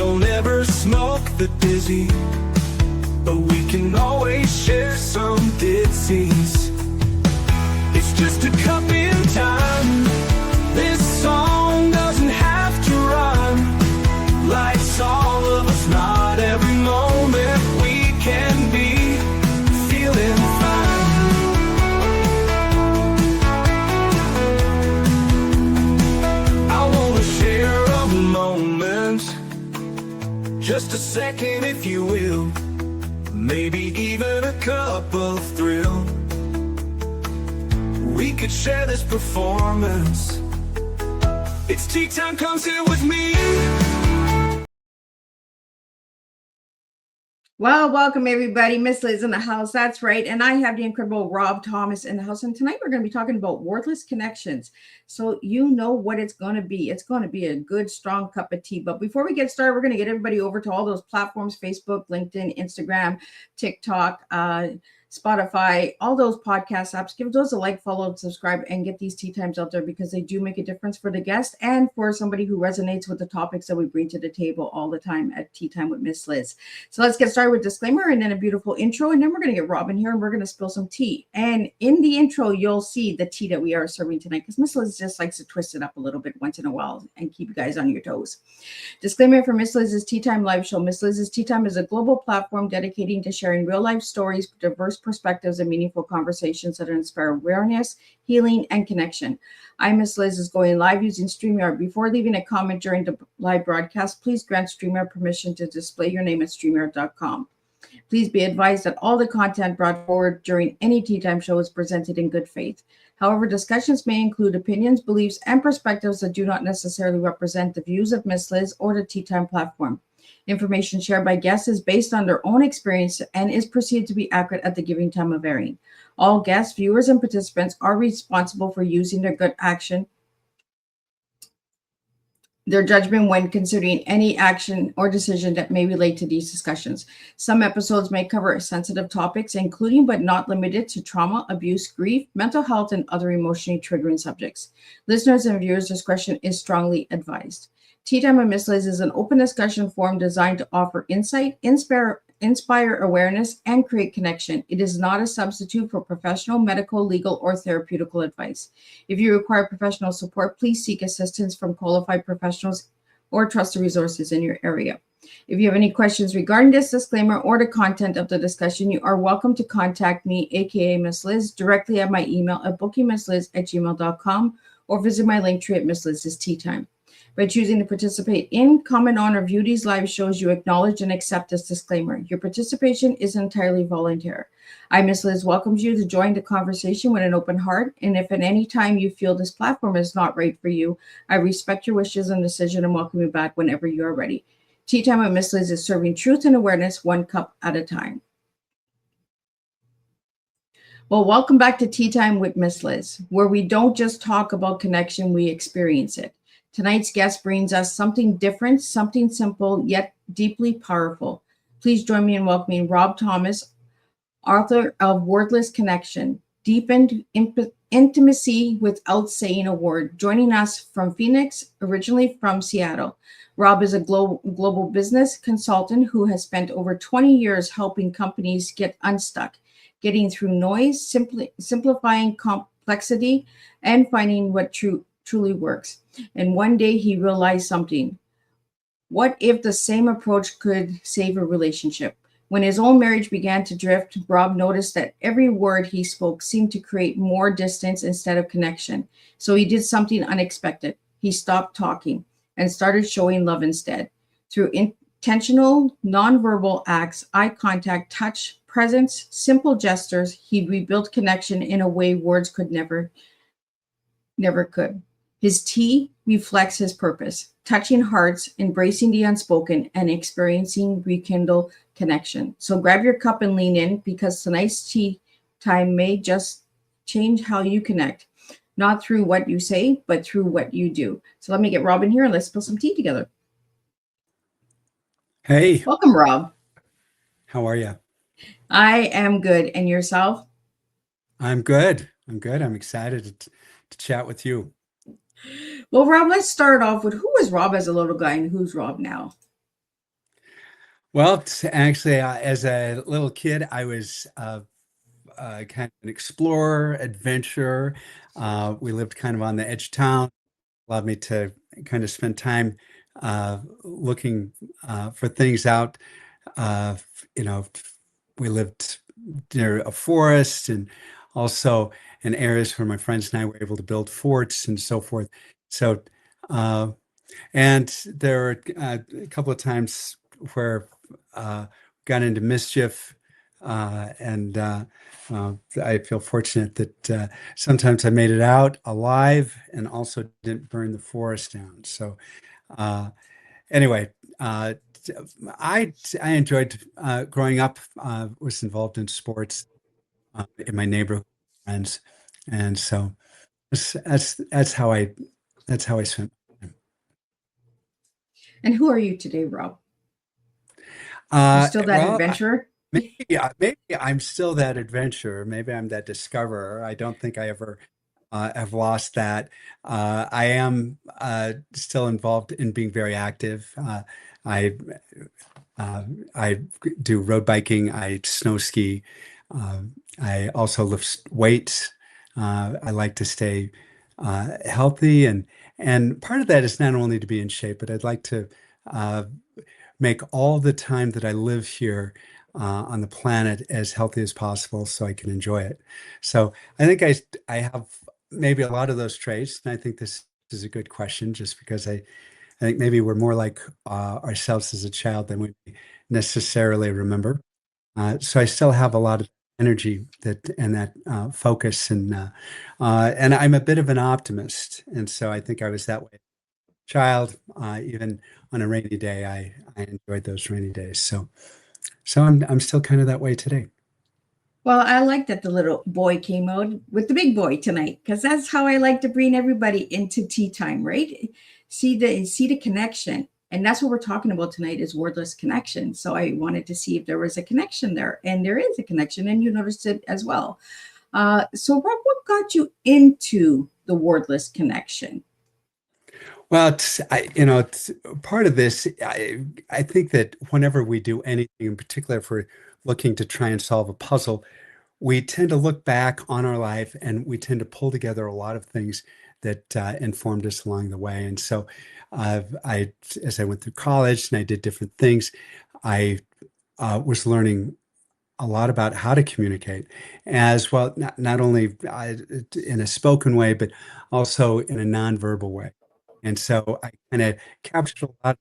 don't ever smoke the dizzy, but we can always share some disease. It's just a cup in time. This song doesn't have to rhyme. Life's all of us, not every moment we can be feeling fine. I wanna share a moment, just a second if you will, maybe even a cup of thrill. We could share this performance. It's tea time, come sit with me. Well, welcome everybody. Miss Liz in the house. That's right. And I have the incredible Rob Thomas in the house. And tonight we're going to be talking about wordless connections. So you know what it's going to be. It's going to be a good, strong cup of tea. But before we get started, we're going to get everybody over to all those platforms: Facebook, LinkedIn, Instagram, TikTok, Spotify, all those podcast apps. Give those a like, follow, subscribe, and get these tea times out there, because they do make a difference for the guest and for somebody who resonates with the topics that we bring to the table all the time at Tea Time with Miss Liz. So let's get started with disclaimer and then a beautiful intro, and then we're going to get Robin here and we're going to spill some tea. And in the intro, you'll see the tea that we are serving tonight, because Miss Liz just likes to twist it up a little bit once in a while and keep you guys on your toes. Disclaimer for Miss Liz's Tea Time live show. Miss Liz's Tea Time is a global platform dedicating to sharing real life stories, diverse perspectives, and meaningful conversations that inspire awareness, healing, and connection. I, Miss Liz, is going live using StreamYard. Before leaving a comment during the live broadcast, please grant StreamYard permission to display your name at StreamYard.com. Please be advised that all the content brought forward during any Tea Time show is presented in good faith. However, discussions may include opinions, beliefs, and perspectives that do not necessarily represent the views of Miss Liz or the Tea Time platform. Information shared by guests is based on their own experience and is perceived to be accurate at the given time of airing. All guests, viewers, and participants are responsible for using their gut action, their judgment when considering any action or decision that may relate to these discussions. Some episodes may cover sensitive topics, including but not limited to trauma, abuse, grief, mental health, and other emotionally triggering subjects. Listeners' and viewers' discretion is strongly advised. Tea Time with Miss Liz is an open discussion forum designed to offer insight, inspire awareness, and create connection. It is not a substitute for professional, medical, legal, or therapeutical advice. If you require professional support, please seek assistance from qualified professionals or trusted resources in your area. If you have any questions regarding this disclaimer or the content of the discussion, you are welcome to contact me, aka Miss Liz, directly at my email at bookingmissliz@gmail.com, or visit my link tree at Miss Liz's Tea Time. By choosing to participate in, comment on, or view these live shows, you acknowledge and accept this disclaimer. Your participation is entirely voluntary. I, Miss Liz, welcomes you to join the conversation with an open heart. And if at any time you feel this platform is not right for you, I respect your wishes and decision and welcome you back whenever you are ready. Tea Time with Miss Liz is serving truth and awareness one cup at a time. Well, welcome back to Tea Time with Miss Liz, where we don't just talk about connection, we experience it. Tonight's guest brings us something different, something simple, yet deeply powerful. Please join me in welcoming Rob Thomas, author of Wordless Connection, Deepened Intimacy Without Saying a Word, joining us from Phoenix, originally from Seattle. Rob is a global business consultant who has spent over 20 years helping companies get unstuck, getting through noise, simplifying complexity, and finding what truly works. And one day he realized something. What if the same approach could save a relationship? When his own marriage began to drift, Rob noticed that every word he spoke seemed to create more distance instead of connection. So he did something unexpected. He stopped talking and started showing love instead. Through intentional, nonverbal acts, eye contact, touch, presence, simple gestures, he rebuilt connection in a way words could never could. His tea reflects his purpose, touching hearts, embracing the unspoken, and experiencing rekindle connection. So grab your cup and lean in, because tonight's tea time may just change how you connect, not through what you say, but through what you do. So let me get Robin here and let's spill some tea together. Hey. Welcome, Rob. How are you? I am good. And yourself? I'm good. I'm excited to chat with you. Well, Rob, let's start off with, who was Rob as a little guy and who's Rob now? Well, actually, as a little kid, I was kind of an explorer, adventurer. We lived kind of on the edge of town, allowed me to kind of spend time looking for things out. Uh, you know, we lived near a forest and also in areas where my friends and I were able to build forts and so forth. So, uh, and there were a couple of times where got into mischief, and I feel fortunate that sometimes I made it out alive and also didn't burn the forest down. So uh, anyway, uh, I I enjoyed growing up. Was involved in sports in my neighborhood, friends, and so that's how I spent. And who are you today, Rob? You still that Well, adventurer? maybe I'm still that adventurer. Maybe I'm that discoverer. I don't think I ever have lost that. I am still involved in being very active. I uh, I do road biking. I snow ski. I also lift weights. I like to stay healthy, and part of that is not only to be in shape, but I'd like to uh, make all the time that I live here on the planet as healthy as possible so I can enjoy it. So I think I have maybe a lot of those traits, and I think this is a good question just because I think maybe we're more like ourselves as a child than we necessarily remember. So I still have a lot of energy that and that focus and I'm a bit of an optimist, and so I think I was that way child. Even on a rainy day, I enjoyed those rainy days. So I'm still kind of that way today. Well, I like that the little boy came out with the big boy tonight because that's how I like to bring everybody into tea time, right? See the connection. And that's what we're talking about tonight is wordless connection. So I wanted to see if there was a connection there. And there is a connection, and you noticed it as well. So Rob, what got you into the wordless connection? Well, it's part of this. I think that whenever we do anything, in particular, if we're looking to try and solve a puzzle, we tend to look back on our life and we tend to pull together a lot of things that informed us along the way. And so, as I went through college and I did different things, I was learning a lot about how to communicate as well, not only in a spoken way, but also in a nonverbal way. And so I kind of captured a lot of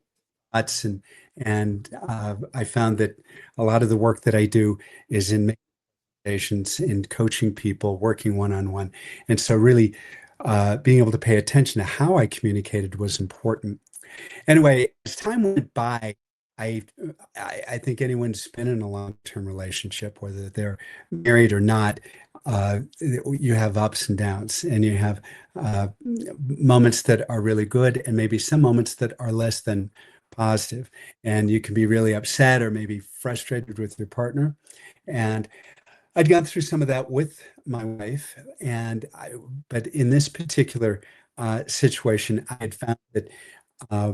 thoughts and I found that a lot of the work that I do is in patients, in coaching people, working one-on-one. And so really being able to pay attention to how I communicated was important. Anyway, as time went by, I I think anyone's been in a long-term relationship, whether they're married or not, you have ups and downs, and you have moments that are really good, and maybe some moments that are less than positive, and you can be really upset or maybe frustrated with your partner. And I'd gone through some of that with my wife, but in this particular situation, I had found that uh,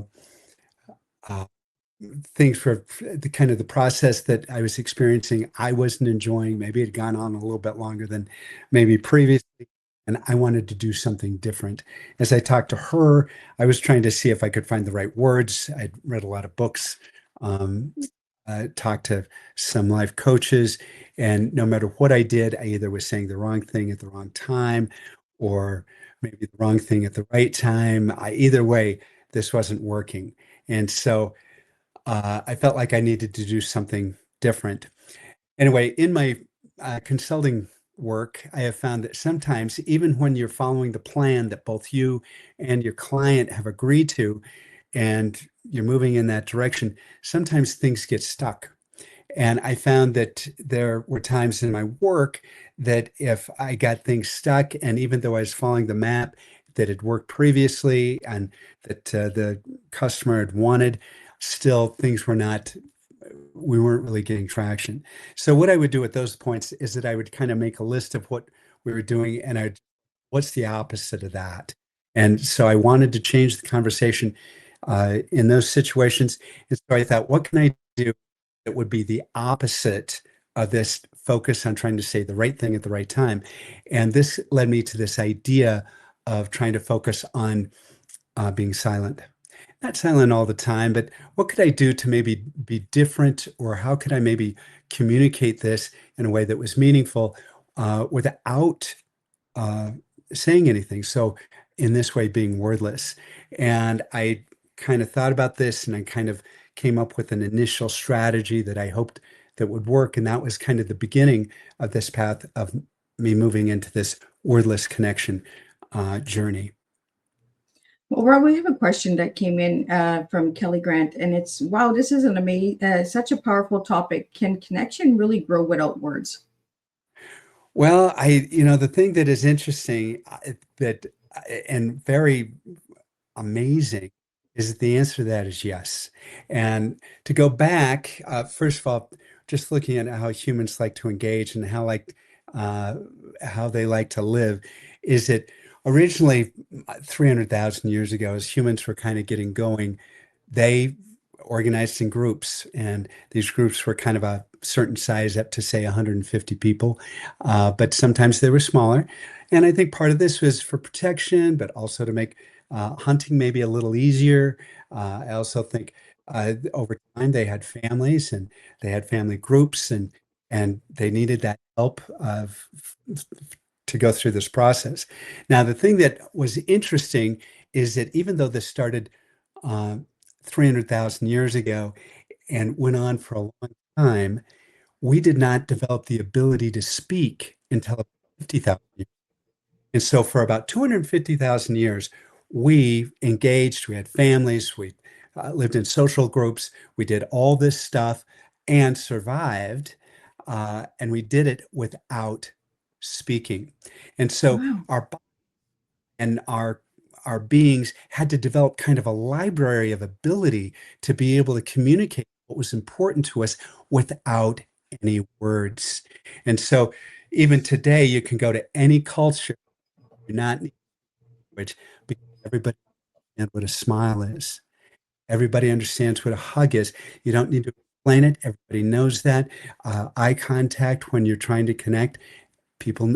uh, things were the kind of the process that I was experiencing, I wasn't enjoying. Maybe it had gone on a little bit longer than maybe previously, and I wanted to do something different. As I talked to her, I was trying to see if I could find the right words. I'd read a lot of books, um, talked to some life coaches, and no matter what I did, I either was saying the wrong thing at the wrong time, or maybe the wrong thing at the right time. Either way, this wasn't working. And so I felt like I needed to do something different. Anyway, in my consulting work, I have found that sometimes, even when you're following the plan that both you and your client have agreed to, and you're moving in that direction, sometimes things get stuck. And I found that there were times in my work that if I got things stuck, and even though I was following the map that had worked previously and that the customer had wanted, still things were not, we weren't really getting traction. So what I would do at those points is that I would kind of make a list of what we were doing and what's the opposite of that? And so I wanted to change the conversation in those situations. And so I thought, what can I do that would be the opposite of this focus on trying to say the right thing at the right time. And this led me to this idea of trying to focus on being silent. Not silent all the time, but what could I do to maybe be different, or how could I maybe communicate this in a way that was meaningful without uh, saying anything? So, in this way, being wordless. And I kind of thought about this and I kind of came up with an initial strategy that I hoped that would work. And that was kind of the beginning of this path of me moving into this wordless connection journey. Well, Rob, we have a question that came in from Kelly Grant, and it's, wow, this is an amazing, such a powerful topic. Can connection really grow without words? Well, the thing that is interesting that and very amazing is that the answer to that is yes. And to go back, first of all, just looking at how humans like to engage and uh, how they like to live, is that originally 300,000 years ago, as humans were kind of getting going, they organized in groups, and these groups were kind of a certain size, up to say 150 people, but sometimes they were smaller. And I think part of this was for protection, but also to make hunting maybe a little easier. I also think over time they had families and they had family groups, and they needed that help to go through this process. Now, the thing that was interesting is that even though this started uh, 300,000 years ago and went on for a long time, we did not develop the ability to speak until about 50,000 years. And so for about 250,000 years, we engaged, we had families, we lived in social groups, we did all this stuff and survived. And we did it without speaking. And so Wow. our beings had to develop kind of a library of ability to be able to communicate what was important to us without any words. And so even today, you can go to any culture, do not need language, because everybody understands what a smile is. Everybody understands what a hug is. You don't need to explain it. Everybody knows that. Eye contact when you're trying to connect, people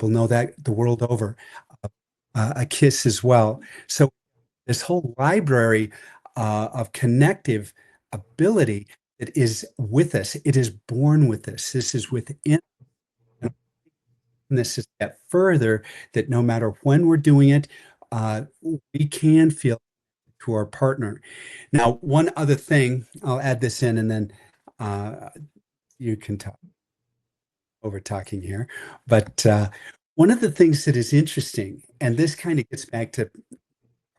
know that the world over. A kiss as well. So this whole library of connective ability that is with us, it is born with us. This is within. And this is a step further, that no matter when we're doing it, we can feel to our partner. Now, one other thing, I'll add this in, and then you can talk over talking here. But one of the things that is interesting, and this kind of gets back to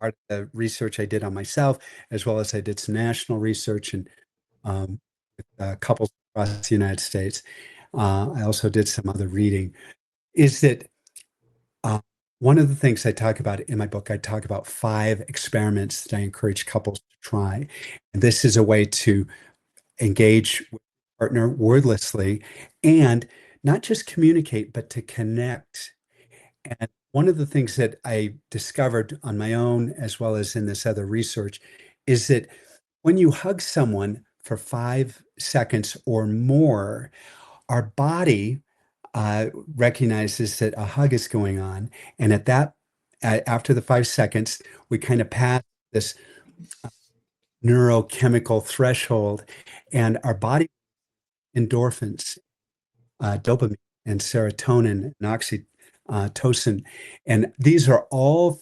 part of the research I did on myself, as well as I did some national research and with couples across the United States. I also did some other reading, is that uh, one of the things I talk about in my book, I talk about 5 experiments that I encourage couples to try. And this is a way to engage with your partner wordlessly and not just communicate, but to connect. And one of the things that I discovered on my own, as well as in this other research, is that when you hug someone for 5 seconds or more, our body recognizes that a hug is going on. And at that, after the 5 seconds, we kind of pass this neurochemical threshold, and our body endorphins, dopamine and serotonin and oxytocin, and these are all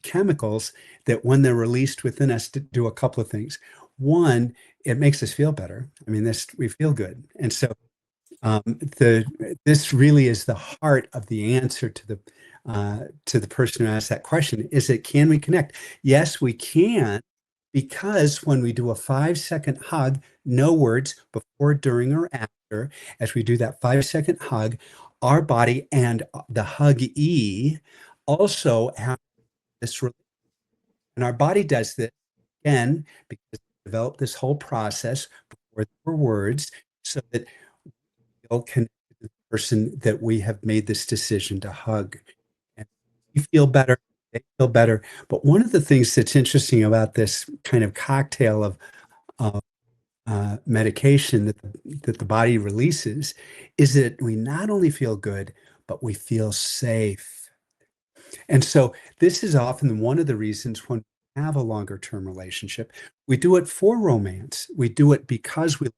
chemicals that, when they're released within us, do a couple of things. One, it makes us feel better. I mean, we feel good, and so this really is the heart of the answer to the person who asked that question. Is it, can we connect? Yes, we can, because when we do a 5-second hug, no words before, during, or after, as we do that 5-second hug, our body and the hugee also have this, and our body does this again because we developed this whole process before there were words, so that feel connected to the person that we have made this decision to hug. And we feel better, they feel better. But one of the things that's interesting about this kind of cocktail of medication that the body releases is that we not only feel good, but we feel safe. And so this is often one of the reasons when we have a longer term relationship, we do it for romance. We do it because we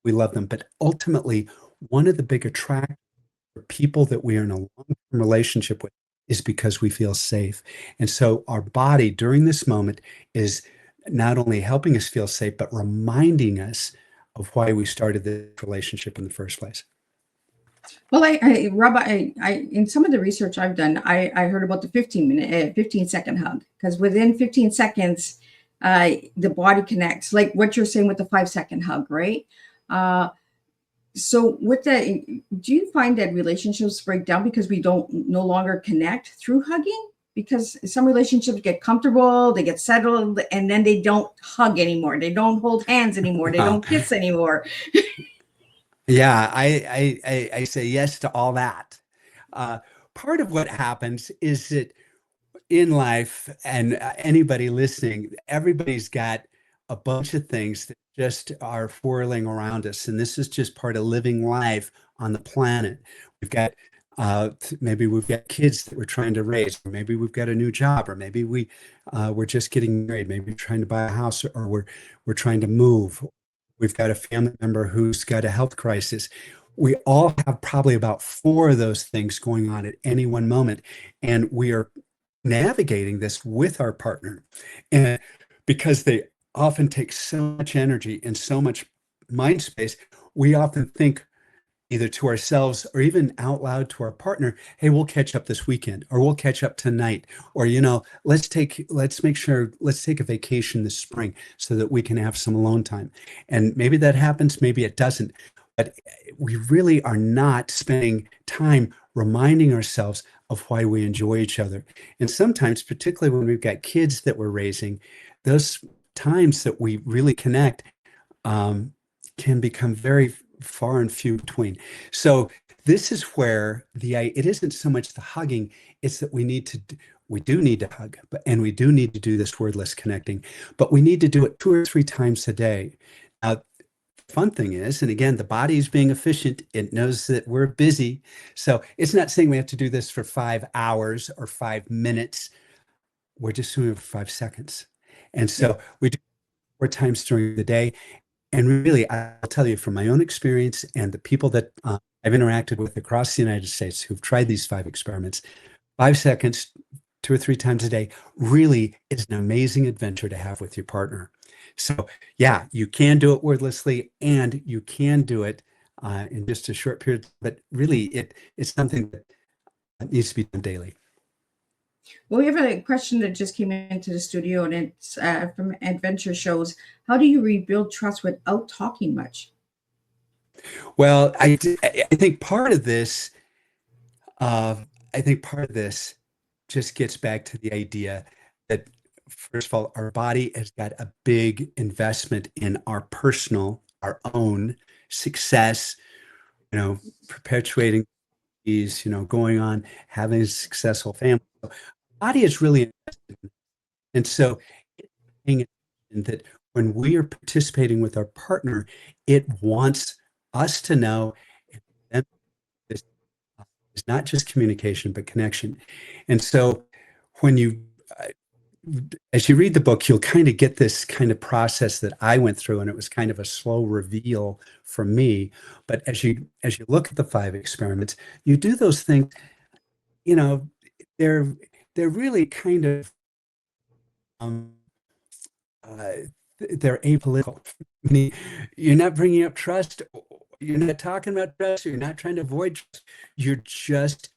love them. But ultimately, one of the big attractions for people that we are in a long-term relationship with is because we feel safe. And so our body during this moment is not only helping us feel safe, but reminding us of why we started this relationship in the first place. Well, Rob, in some of the research I've done, I heard about the 15-second hug, because within 15 seconds, the body connects, like what you're saying with the 5-second hug, right? So with that, do you find that relationships break down because we don't no longer connect through hugging? Because some relationships get comfortable, they get settled, and then they don't hug anymore. They don't hold hands anymore. They don't kiss anymore. Yeah, I say yes to all that. Uh, Part of what happens is that in life, and anybody listening, everybody's got a bunch of things that just are whirling around us, and this is just part of living life on the planet. We've got maybe we've got kids that we're trying to raise, or maybe we've got a new job, or maybe we're just getting married, maybe we're trying to buy a house, or we're trying to move. We've got a family member who's got a health crisis. We all have probably about four of those things going on at any one moment, and we are navigating this with our partner. And because they often take so much energy and so much mind space, we often think either to ourselves or even out loud to our partner, hey, we'll catch up this weekend, or we'll catch up tonight, or let's take a vacation this spring so that we can have some alone time. And maybe that happens, maybe it doesn't, but we really are not spending time reminding ourselves of why we enjoy each other. And sometimes, particularly when we've got kids that we're raising, those times that we really connect can become very far and few between. So this is where it isn't so much the hugging, it's that we do need to hug, and we do need to do this wordless connecting, but we need to do it 2 or 3 times a day. Fun thing is, and again, the body is being efficient. It knows that we're busy. So it's not saying we have to do this for 5 hours or 5 minutes. We're just doing it for 5 seconds. And so we do 4 times during the day. And really, I'll tell you from my own experience and the people that I've interacted with across the United States who've tried these 5 experiments, 5 seconds, 2 or 3 times a day really is an amazing adventure to have with your partner. So yeah, you can do it wordlessly, and you can do it in just a short period, but really it's something that needs to be done daily. Well, we have a question that just came into the studio, and it's from Adventure Shows. How do you rebuild trust without talking much? Well, I think part of this, I think part of this just gets back to the idea that, first of all, our body has got a big investment in our own success, perpetuating these, going on, having a successful family. So, body is really invested in. And so it's paying attention that when we are participating with our partner, it wants us to know that this is not just communication, but connection. And so when as you read the book, you'll kind of get this kind of process that I went through, and it was kind of a slow reveal for me. But as you look at the 5 experiments, you do those things, they're really kind of um, uh, they're apolitical. Meaning, you're not bringing up trust. You're not talking about trust. You're not trying to avoid trust. You're just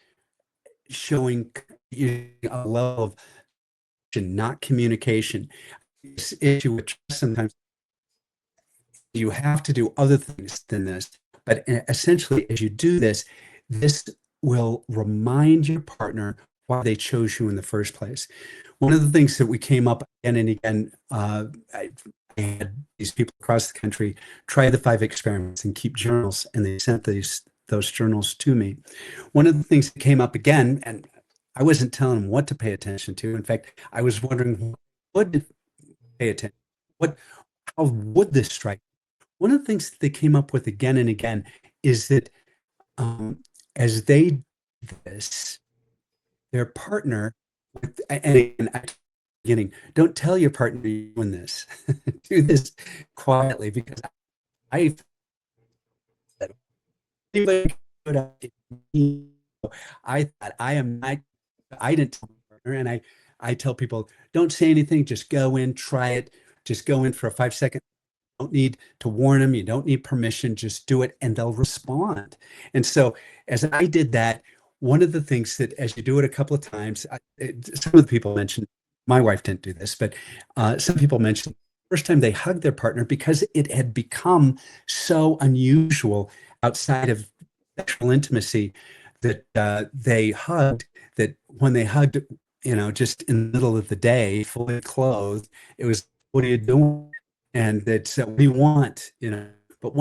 showing a level of not communication. This issue with trust, sometimes you have to do other things than this. But essentially, as you do this, this will remind your partner why they chose you in the first place. One of the things that we came up again and again, I had these people across the country try the 5 experiments and keep journals, and they sent those journals to me. One of the things that came up again, and I wasn't telling them what to pay attention to. In fact, I was wondering what to pay attention. how would this strike? One of the things that they came up with again and again is that as they do this, their partner, and again, at the beginning, don't tell your partner you're doing this. Do this quietly, because I I thought I am not, I didn't tell my partner, and I tell people, don't say anything, just go in, try it, just go in for a 5 second. You don't need to warn them, you don't need permission, just do it and they'll respond. And so as I did that, one of the things that as you do it a couple of times, some of the people mentioned, my wife didn't do this, but some people mentioned the first time they hugged their partner because it had become so unusual outside of sexual intimacy that they hugged, that when they hugged, just in the middle of the day, fully clothed, it was, what are you doing? And that's what do you want, But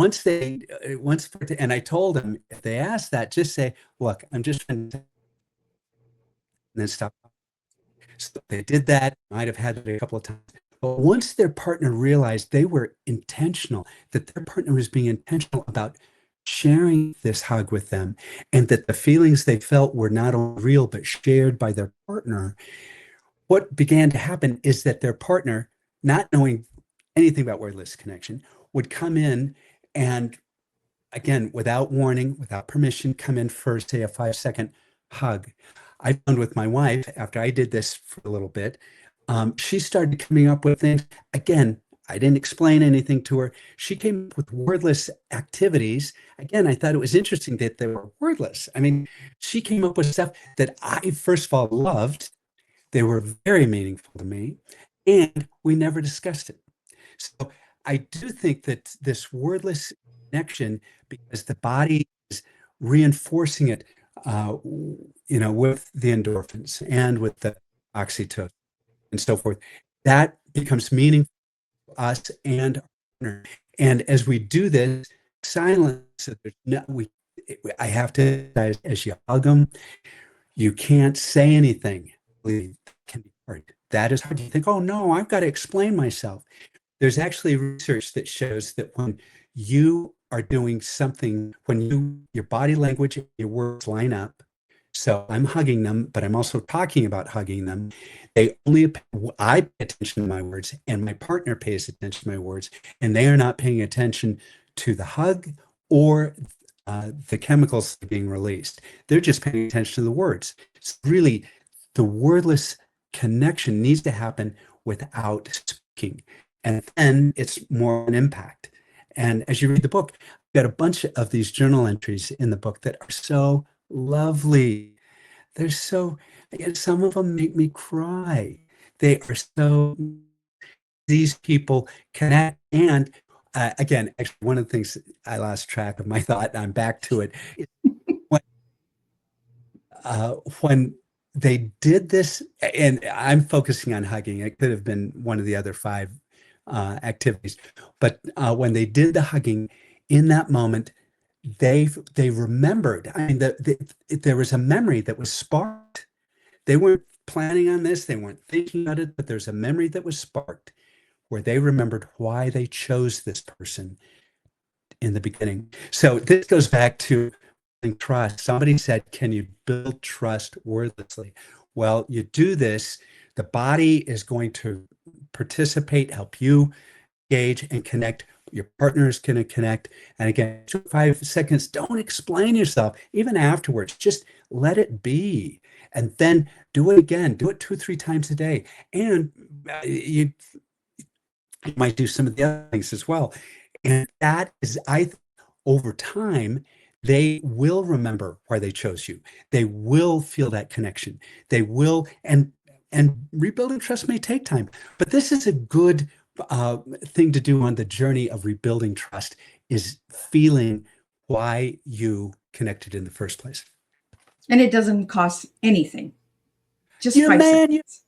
and I told them, if they ask that, just say, look, I'm just trying to, and then stop. So they did that, might have had it a couple of times. But once their partner realized they were intentional, that their partner was being intentional about sharing this hug with them, and that the feelings they felt were not only real, but shared by their partner, what began to happen is that their partner, not knowing anything about wordless connection, would come in and, again, without warning, without permission, come in for, say, a 5 second hug. I found with my wife, after I did this for a little bit, she started coming up with things. Again, I didn't explain anything to her. She came up with wordless activities. Again, I thought it was interesting that they were wordless. I mean, she came up with stuff that I, first of all, loved. They were very meaningful to me, and we never discussed it. So I do think that this wordless connection, because the body is reinforcing it, with the endorphins and with the oxytocin and so forth, that becomes meaningful to us and our partner. And as we do this, silence, I have to, as you hug them, you can't say anything. It can be hard. That is hard. You think, oh no, I've got to explain myself. There's actually research that shows that when you are doing something, when your body language and your words line up, so I'm hugging them, but I'm also talking about hugging them. I pay attention to my words, and my partner pays attention to my words, and they are not paying attention to the hug or the chemicals being released. They're just paying attention to the words. It's really, the wordless connection needs to happen without speaking. And then it's more an impact. And as you read the book, I've got a bunch of these journal entries in the book that are so lovely. They're so, some of them make me cry. They are so, these people connect. And again, actually, one of the things I lost track of my thought, and I'm back to it, is when they did this, and I'm focusing on hugging, it could have been one of the other 5 activities, but when they did the hugging, in that moment, they remembered. I mean, there was a memory that was sparked. They weren't planning on this, they weren't thinking about it, but there's a memory that was sparked where they remembered why they chose this person in the beginning. So this goes back to trust. Somebody said, can you build trust wordlessly? Well, you do this, the body is going to participate, help you engage and connect. Your partner is going to connect. And again, 5 seconds, don't explain yourself. Even afterwards, just let it be. And then do it again. Do it 2 or 3 times a day. And you might do some of the other things as well. And that is, over time, they will remember why they chose you. They will feel that connection. They will, and rebuilding trust may take time, but this is a good thing to do on the journey of rebuilding trust, is feeling why you connected in the first place. And it doesn't cost anything. Just Yeah, 5 man, seconds.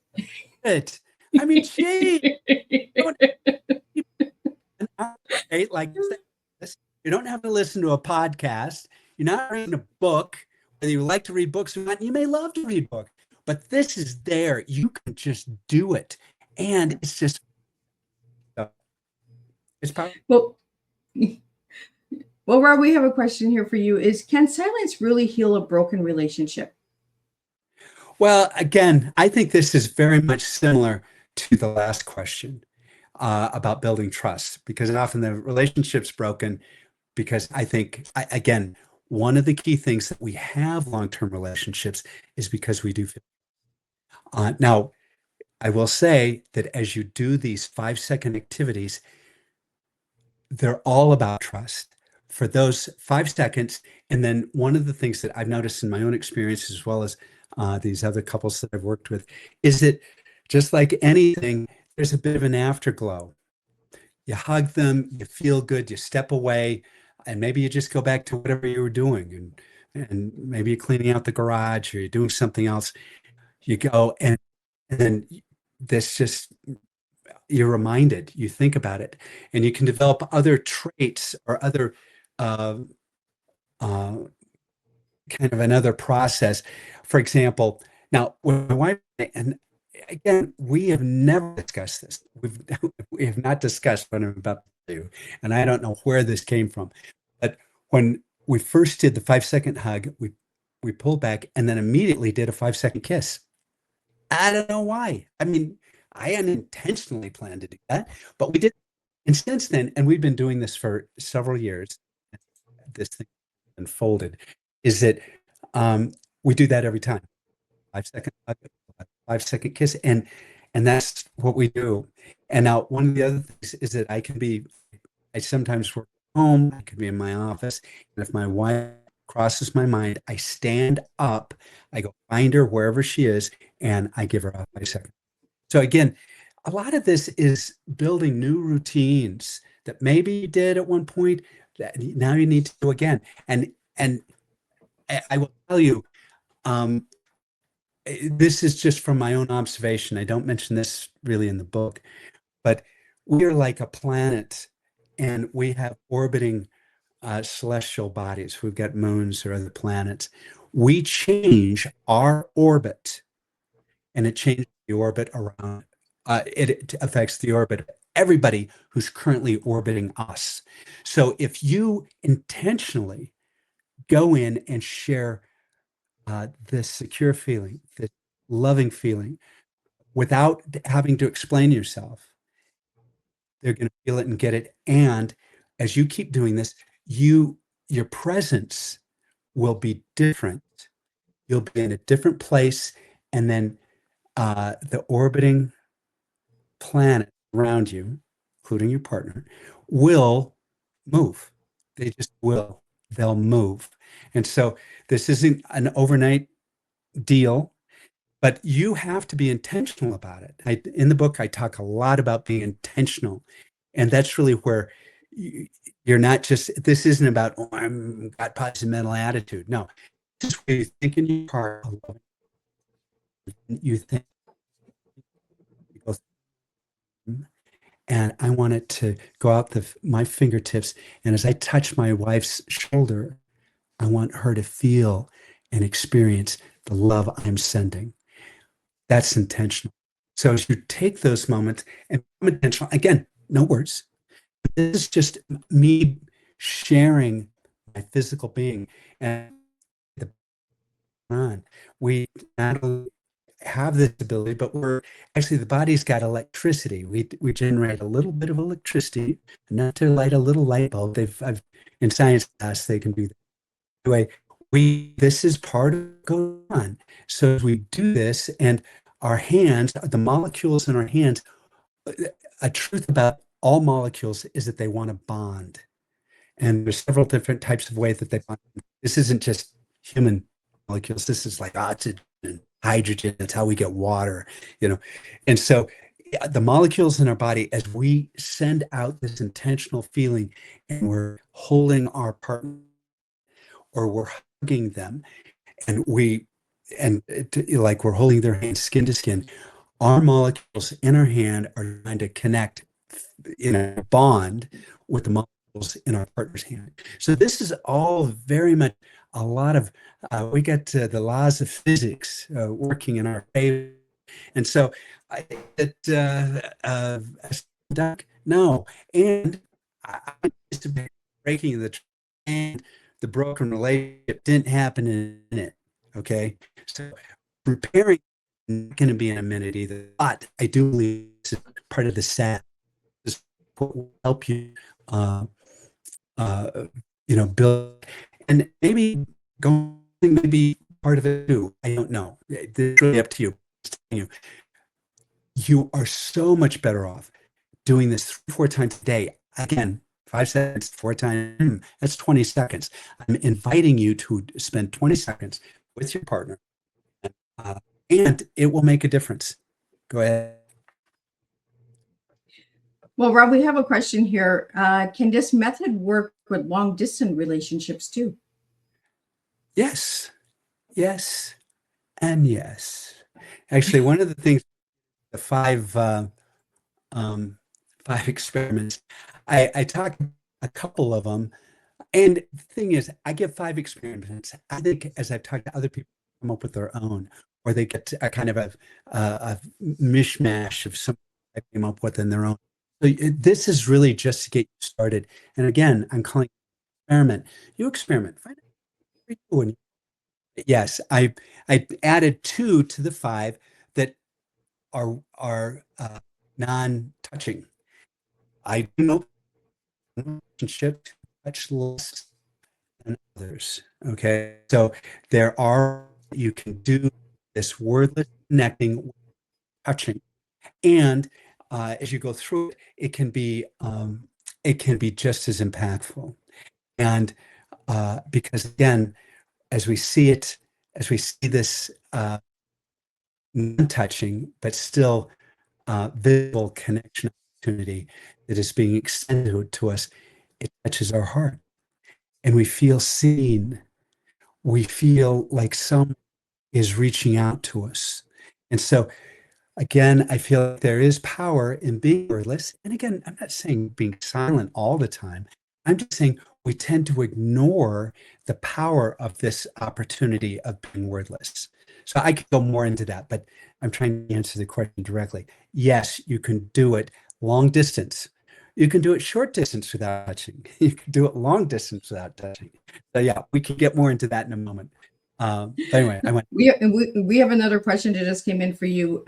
it. I mean, gee, like this. You don't have to listen to a podcast. You're not reading a book. Whether you like to read books or not, you may love to read books, but this is there. You can just do it. And it's just, It's powerful. Well, well, Rob, we have a question here for you. Can silence really heal a broken relationship? Well, again, I think this is very much similar to the last question about building trust, because often the relationship's broken because I think, again, one of the key things that we have long-term relationships is because we do feel. Now, I will say that as you do these 5-second activities, they're all about trust for those 5 seconds. And then one of the things that I've noticed in my own experience, as well as these other couples that I've worked with, is that just like anything, there's a bit of an afterglow. You hug them, you feel good, you step away, and maybe you just go back to whatever you were doing. And maybe you're cleaning out the garage or you're doing something else. You go and then this just, you're reminded, you think about it, and you can develop other traits or other uh, uh, kind of another process. For example, now with my wife, and again, we have never discussed this. We have not discussed what I'm about to do, and I don't know where this came from. But when we first did the 5-second hug, we pulled back and then immediately did a 5-second kiss. I don't know why. I mean, I unintentionally planned to do that, but we did. And since then, and we've been doing this for several years, this thing unfolded, is that we do that every time. 5-second hug, 5-second kiss, and that's what we do. And now one of the other things is that I sometimes work at home, I could be in my office, and if my wife crosses my mind, I stand up, I go find her wherever she is, and I give her a 5-second. So again, a lot of this is building new routines that maybe you did at one point that now you need to do again. And I will tell you, this is just from my own observation. I don't mention this really in the book, but we are like a planet and we have orbiting celestial bodies. We've got moons or other planets. We change our orbit and it changes the orbit around. It affects the orbit of everybody who's currently orbiting us. So if you intentionally go in and share this secure feeling, this loving feeling, without having to explain yourself, they're going to feel it and get it. And as you keep doing this, your presence will be different. You'll be in a different place, and then the orbiting planet around you, including your partner, will move. They just will. They'll move. And so this isn't an overnight deal, but you have to be intentional about it. In the book, I talk a lot about being intentional. And that's really where you're not just, this isn't about, oh, I'm got positive mental attitude. No, this is where you think in your heart, you think, and I want it to go out my fingertips. And as I touch my wife's shoulder, I want her to feel and experience the love I'm sending. That's intentional. So as you take those moments and become intentional, again, no words. This is just me sharing my physical being. And we not only have this ability, but we're actually, the body's got electricity. We generate a little bit of electricity, enough to light a little light bulb. In science class, they can do that. Anyway, this is part of what goes on. So as we do this, and our hands, the molecules in our hands, a truth about all molecules is that they want to bond. And there's several different types of ways that they bond. This isn't just human molecules. This is like oxygen, hydrogen. That's how we get water, And so the molecules in our body, as we send out this intentional feeling and we're holding our partner or we're hugging them and like we're holding their hand skin to skin, our molecules in our hand are trying to connect in a bond with the molecules in our partner's hand. So this is all very much a lot of, we get the laws of physics working in our favor. And so no. And I anticipate breaking the and the broken relationship didn't happen in a minute. Okay. So repairing not going to be in a minute either. But I do believe this is part of the set. This will help you, uh, uh, build, and maybe going, maybe part of it too. I don't know. It's really up to you. You are so much better off doing this 3 or 4 times a day. Again, 5 seconds, 4 times, that's 20 seconds. I'm inviting you to spend 20 seconds with your partner, uh, and it will make a difference. Go ahead. Well, Rob, we have a question here. Can this method work with long distance relationships too? Yes, yes, and yes. Actually, one of the things, the um, 5 experiments, I talk a couple of them. And the thing is, I give 5 experiments. I think as I've talked to other people, come up with their own, or they get a kind of a mishmash of something I came up with in their own. So this is really just to get you started. And again, I'm calling it experiment. You experiment. Find out what you're doing. Yes, I added 2 to the 5 that are non-touching. I do know relationships touch less than others. Okay, so there are, you can do this wordless connecting, touching, and as you go through it, it can be just as impactful. And because again, as we see it, as we see this non-touching but still visible connection opportunity that is being extended to us, it touches our heart, and we feel seen. We feel like someone is reaching out to us. And so, again, I feel like there is power in being wordless. And again, I'm not saying being silent all the time. I'm just saying we tend to ignore the power of this opportunity of being wordless. So I could go more into that, but I'm trying to answer the question directly. Yes, you can do it long distance. You can do it short distance without touching. You can do it long distance without touching. So yeah, we can get more into that in a moment. But anyway, I went. We have another question that just came in for you,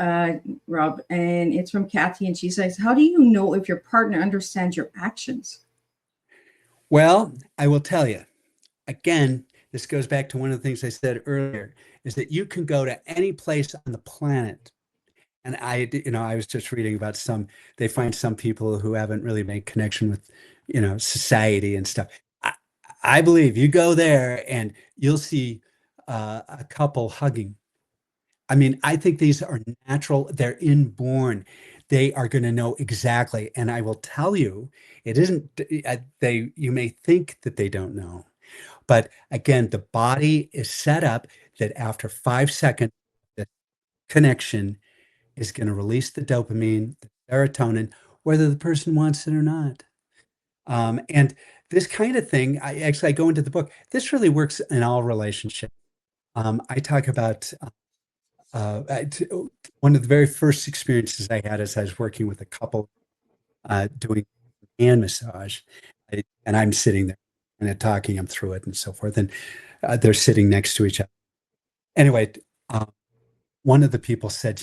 Rob, and it's from Kathy, and she says, "How do you know if your partner understands your actions?" Well, I will tell you. Again, this goes back to one of the things I said earlier, is that you can go to any place on the planet. And I was just reading about they find some people who haven't really made connection with, society and stuff. I believe you go there and you'll see a couple hugging. I mean, I think these are natural. They're inborn. They are going to know exactly. And I will tell you, it isn't, you may think that they don't know. But again, the body is set up that after 5 seconds, the connection is going to release the dopamine, the serotonin, whether the person wants it or not. And this kind of thing, I go into the book. This really works in all relationships. I talk about one of the very first experiences I had as I was working with a couple doing hand massage, and I'm sitting there and talking them through it and so forth, and they're sitting next to each other. Anyway, one of the people said,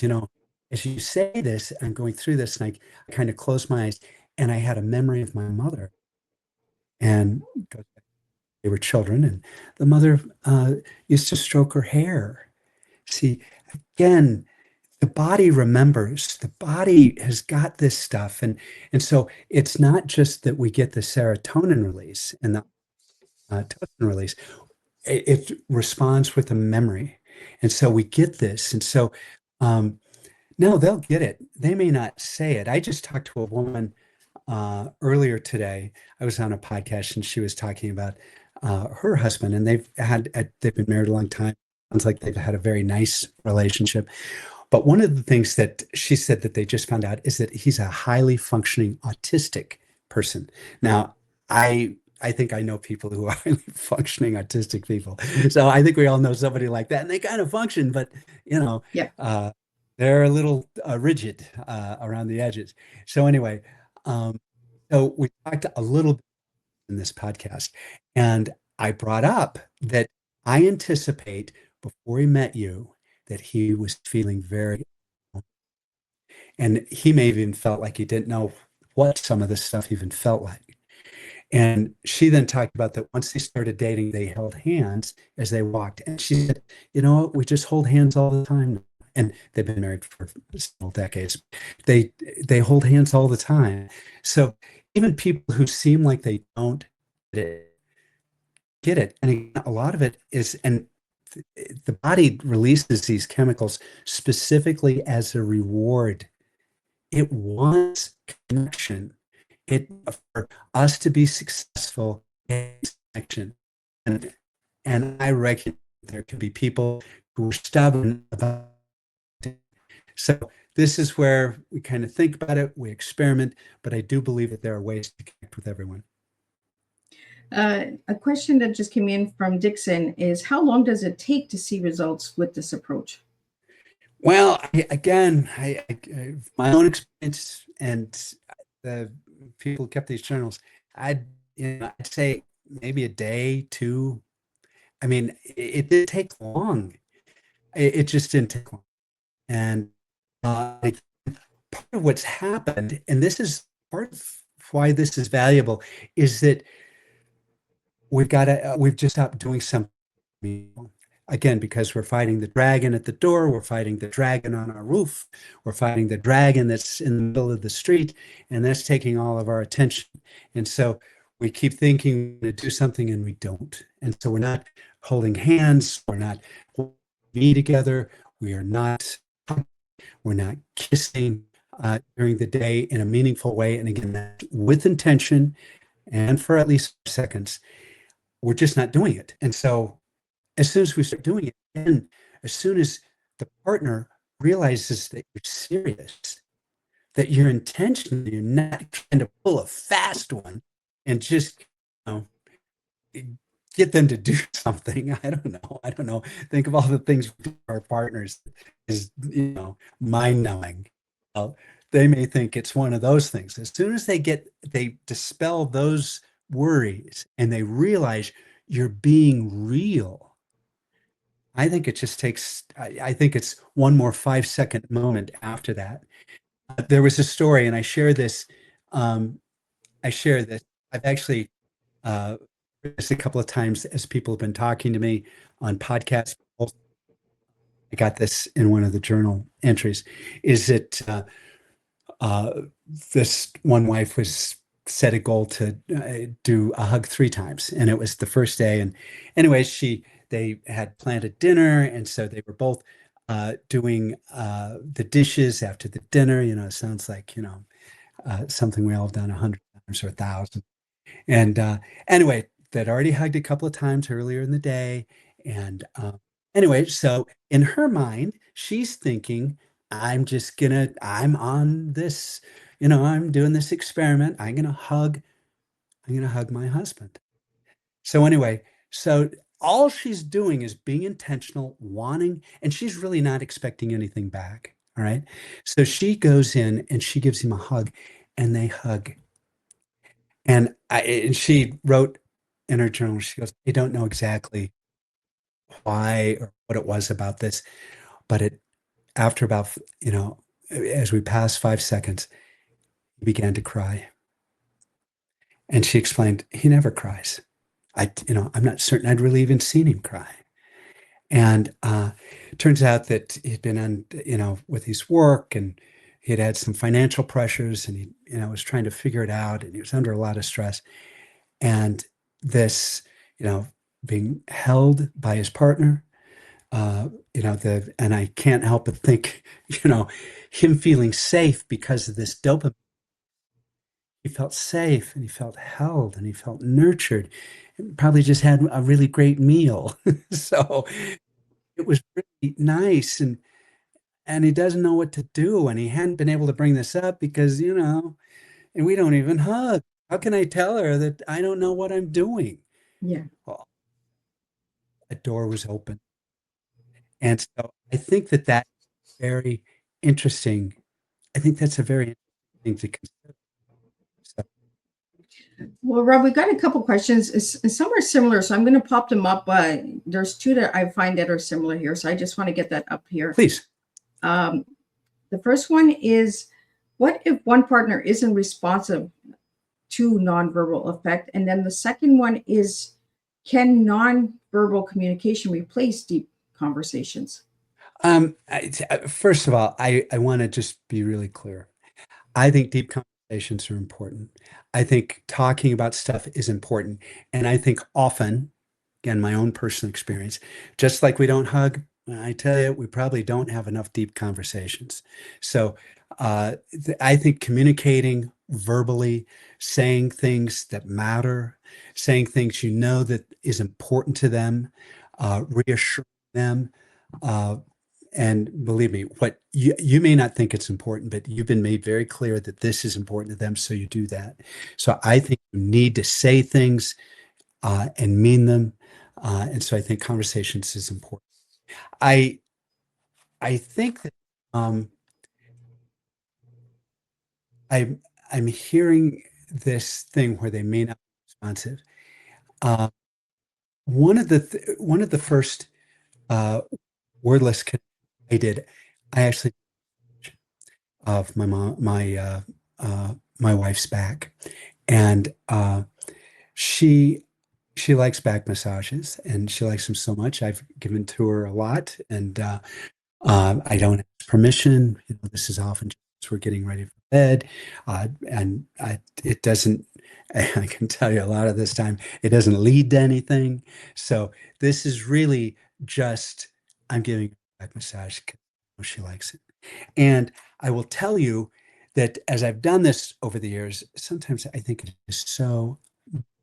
as you say this, I'm going through this, and I kind of closed my eyes, and I had a memory of my mother, and they were children, and the mother used to stroke her hair. See, again, the body remembers. The body has got this stuff, and so it's not just that we get the serotonin release and the tonin release. It responds with a memory, and so we get this, and so no, they'll get it. They may not say it. I just talked to a woman earlier today. I was on a podcast, and she was talking about her husband, and they've been married a long time. Sounds like they've had a very nice relationship. But one of the things that she said that they just found out is that he's a highly functioning autistic person. Now, I think I know people who are highly functioning autistic people. So I think we all know somebody like that, and they kind of function, but Yeah. they're a little rigid around the edges. So anyway, So we talked a little bit in this podcast, and I brought up that I anticipate before he met you that he was feeling very, and he may have even felt like he didn't know what some of this stuff even felt like. And she then talked about that once they started dating, they held hands as they walked. And she said, you know what, we just hold hands all the time. And they've been married for several decades. They they hold hands all the time. So even people who seem like they don't get it. And again, a lot of it is, and the body releases these chemicals specifically as a reward. It wants connection. It for us to be successful in connection. And I reckon there can be people who are stubborn about it. So this is where we kind of think about it, we experiment, but I do believe that there are ways to connect with everyone. A question that just came in from Dixon is, how long does it take to see results with this approach? Well, my own experience and the people who kept these journals, I'd say maybe a day, two. I mean, it didn't take long. It just didn't take long. And part of what's happened, and this is part of why this is valuable, is that we've just stopped doing something. Again, because we're fighting the dragon at the door, we're fighting the dragon on our roof, we're fighting the dragon that's in the middle of the street, and that's taking all of our attention. And so we keep thinking to do something and we don't. And so we're not holding hands, we're not being together, we're not kissing during the day in a meaningful way. And again, with intention and for at least seconds, we're just not doing it. And so as soon as we start doing it, and as soon as the partner realizes that you're serious, that you're intentional, you're not trying to pull a fast one and just, you know, get them to do something. I don't know. I don't know. Think of all the things we do for our partners is, mind numbing. They may think it's one of those things. As soon as they dispel those worries and they realize you're being real, I think it just takes, I think it's one more 5-second moment after that. There was a story, and I share this. I share this. I've actually this a couple of times as people have been talking to me on podcasts. I got this in one of the journal entries. Is that this one wife was set a goal to do a hug 3 times, and it was the first day. And anyway, they had planned a dinner, and so they were both doing the dishes after the dinner. It sounds like something we all have done 100 times or 1,000. And anyway, they'd already hugged a couple of times earlier in the day. And anyway, so in her mind, she's thinking, I'm on this, I'm doing this experiment. I'm gonna hug my husband. So anyway, so all she's doing is being intentional, wanting, and she's really not expecting anything back. All right. So she goes in and she gives him a hug, and they hug. And she wrote in her journal, she goes, I don't know exactly why or what it was about this, but after about, as we passed 5 seconds, he began to cry. And she explained, he never cries. I'm not certain I'd really even seen him cry. And it turns out that he'd been on, with his work, and he had some financial pressures, and he, was trying to figure it out, and he was under a lot of stress. And this, being held by his partner, and I can't help but think, him feeling safe because of this dopamine. He felt safe, and he felt held, and he felt nurtured, and probably just had a really great meal. So it was really nice. And he doesn't know what to do. And he hadn't been able to bring this up because, and we don't even hug. How can I tell her that I don't know what I'm doing? Yeah. Well, a door was open. And so I think that that's very interesting. I think that's a very interesting thing to consider. So Well, Rob, we got a couple questions. Some are similar, so I'm going to pop them up. There's two that I find that are similar here, so I just want to get that up here. Please. Um, the first one is, what if one partner isn't responsive to nonverbal affect? And then the second one is, can nonverbal communication replace deep conversations? First of all, I want to just be really clear. I think deep conversations are important. I think talking about stuff is important. And I think often, again, my own personal experience, just like we don't hug, I tell you, we probably don't have enough deep conversations. So I think communicating verbally, saying things that matter, saying things you know that is important to them, reassuring them, uh, and believe me, what you may not think it's important, but you've been made very clear that this is important to them, so you do that. So I think you need to say things and mean them, and so I think conversations is important. I I think that um, I'm hearing this thing where they may not be responsive. Uh, one of the first wordless I did, I actually of my wife's back, and she she likes back massages, and she likes them so much. I've given to her a lot, and I don't ask permission. You know, this is often just as we're getting ready for bed, it doesn't. I can tell you a lot of this time, it doesn't lead to anything. So this is really just I'm giving her a back massage because she likes it. And I will tell you that as I've done this over the years, sometimes I think it is so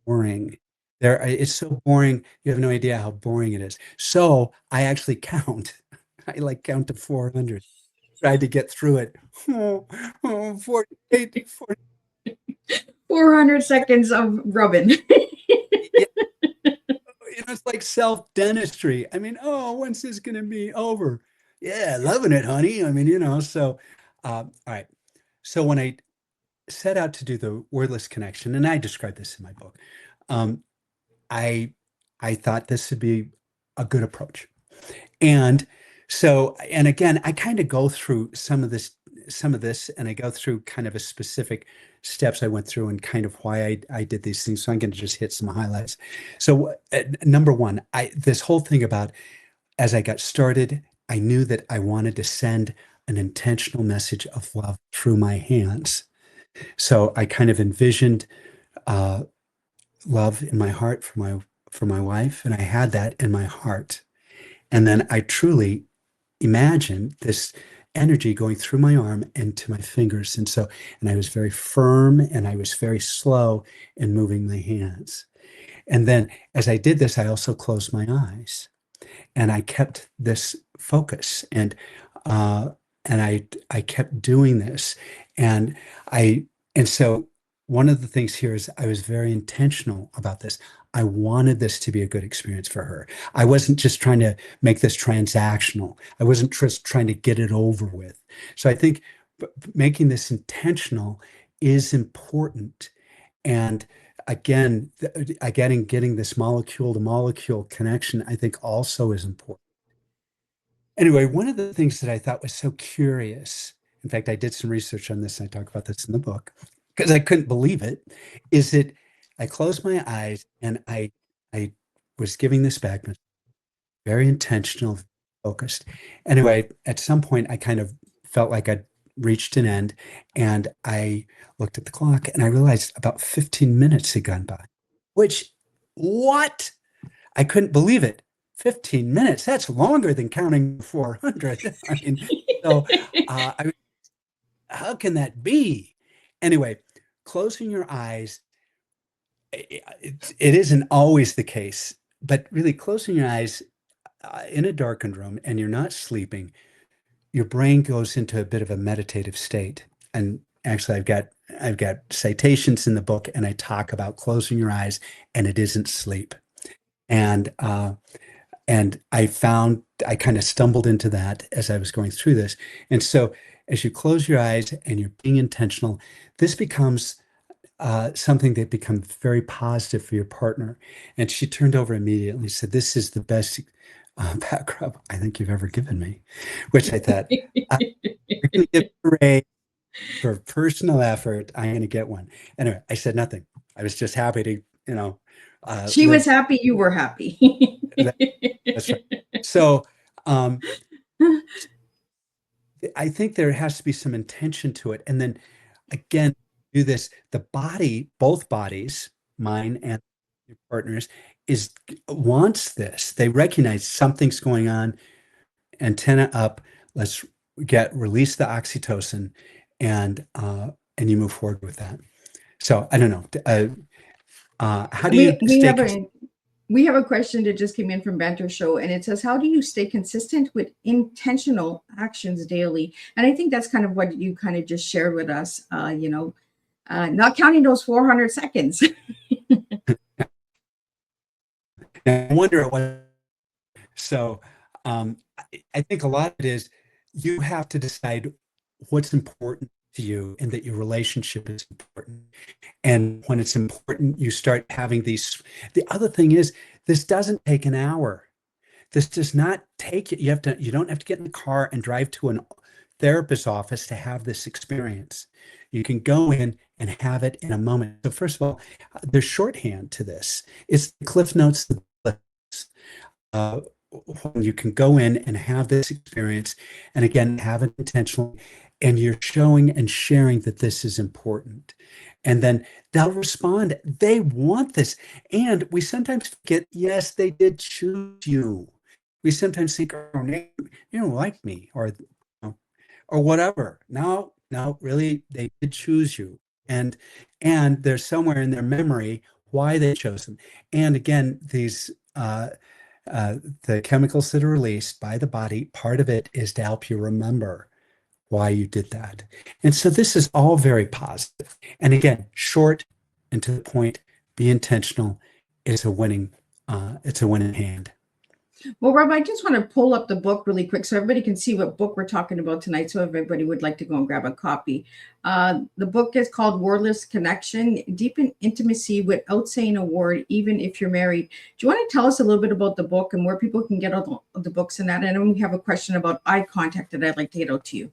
boring. It's so boring. You have no idea how boring it is. So I actually count. I like count to 400. Tried to get through it. 48, 40. 400 seconds of rubbing. Yeah, it's like self-dentistry. I mean, oh, when's this going to be over? Yeah, loving it, honey. I mean, so, all right. So when I set out to do the wordless connection, and I describe this in my book, um, I I thought this would be a good approach. And so, and again, I kind of go through some of this, and I go through kind of a specific steps I went through and kind of why I did these things. So I'm going to just hit some highlights. So number one, this whole thing about as I got started, I knew that I wanted to send an intentional message of love through my hands. So I kind of envisioned uh, love in my heart for my wife, and I had that in my heart. And then I truly imagined this energy going through my arm and to my fingers. And I was very firm and I was very slow in moving my hands. And then as I did this, I also closed my eyes and I kept this focus uh, and I kept doing this. And and so one of the things here is I was very intentional about this. I wanted this to be a good experience for her. I wasn't just trying to make this transactional. I wasn't just trying to get it over with. So I think making this intentional is important. And again, getting this molecule to molecule connection, I think also is important. Anyway, one of the things that I thought was so curious, in fact, I did some research on this, and I talk about this in the book, because I couldn't believe it, is that I closed my eyes and I was giving this back, very intentional, focused. Anyway, at some point, I kind of felt like I'd reached an end, and I looked at the clock, and I realized about 15 minutes had gone by, which, what? I couldn't believe it. 15 minutes, that's longer than counting 400. I mean, so how can that be? Anyway, closing your eyes, it isn't always the case, but really closing your eyes in a darkened room and you're not sleeping, your brain goes into a bit of a meditative state. And actually, I've got citations in the book, and I talk about closing your eyes, and it isn't sleep. And I found I kind of stumbled into that as I was going through this. And so as you close your eyes and you're being intentional, this becomes something that becomes very positive for your partner. And she turned over immediately and said, "This is the best back rub I think you've ever given me," which I thought, you're going to give a raise for personal effort. I'm going to get one. Anyway, I said nothing. I was just happy to, She live. was happy, you were happy. That's right. So, um, I think there has to be some intention to it. And then again, do this, the body, both bodies, mine and your partner's, wants this. They recognize something's going on, antenna up, let's release the oxytocin, and you move forward with that. So I don't know. How do you we stay have a question that just came in from Banter Show, and it says, how do you stay consistent with intentional actions daily? And I think that's kind of what you kind of just shared with us, not counting those 400 seconds. I wonder what. So I think a lot of it is you have to decide what's important to you and that your relationship is important. And when it's important, you start having these. The other thing is, this doesn't take an hour. This does not take you. You don't have to get in the car and drive to an therapist's office to have this experience. You can go in and have it in a moment. So first of all, there's shorthand to this. It's the Cliff Notes. Uh, when you can go in and have this experience, and again, have it intentionally, and you're showing and sharing that this is important. And then they'll respond. They want this. And we sometimes forget, yes, they did choose you. We sometimes think, oh, you don't like me, or whatever. No, really, they did choose you. And there's somewhere in their memory why they chose them. And again, these the chemicals that are released by the body, part of it is to help you remember why you did that. And so this is all very positive. And again, short and to the point, be intentional. It's a winning hand. Well, Rob, I just want to pull up the book really quick so everybody can see what book we're talking about tonight. So everybody would like to go and grab a copy. The book is called Wordless Connection, Deep in Intimacy Without Saying a Word, Even If You're Married. Do you want to tell us a little bit about the book and where people can get all the books and that? And then we have a question about eye contact that I'd like to get out to you.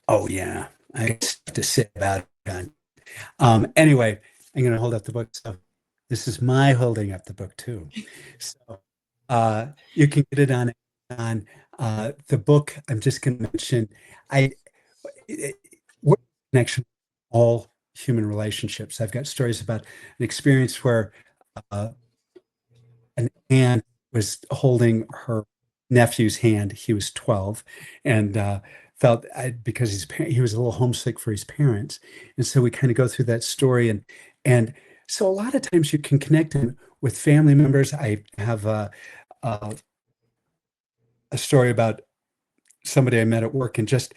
Oh, yeah. I have to say about it. Anyway, I'm going to hold up the book. So this is my holding up the book too. So you can get it on the book. I'm just going to mention, connection, all human relationships. I've got stories about an experience where an aunt was holding her nephew's hand. He was 12, and felt because he was a little homesick for his parents, and so we kind of go through that story, and so a lot of times you can connect him with family members. I have a story about somebody I met at work, and just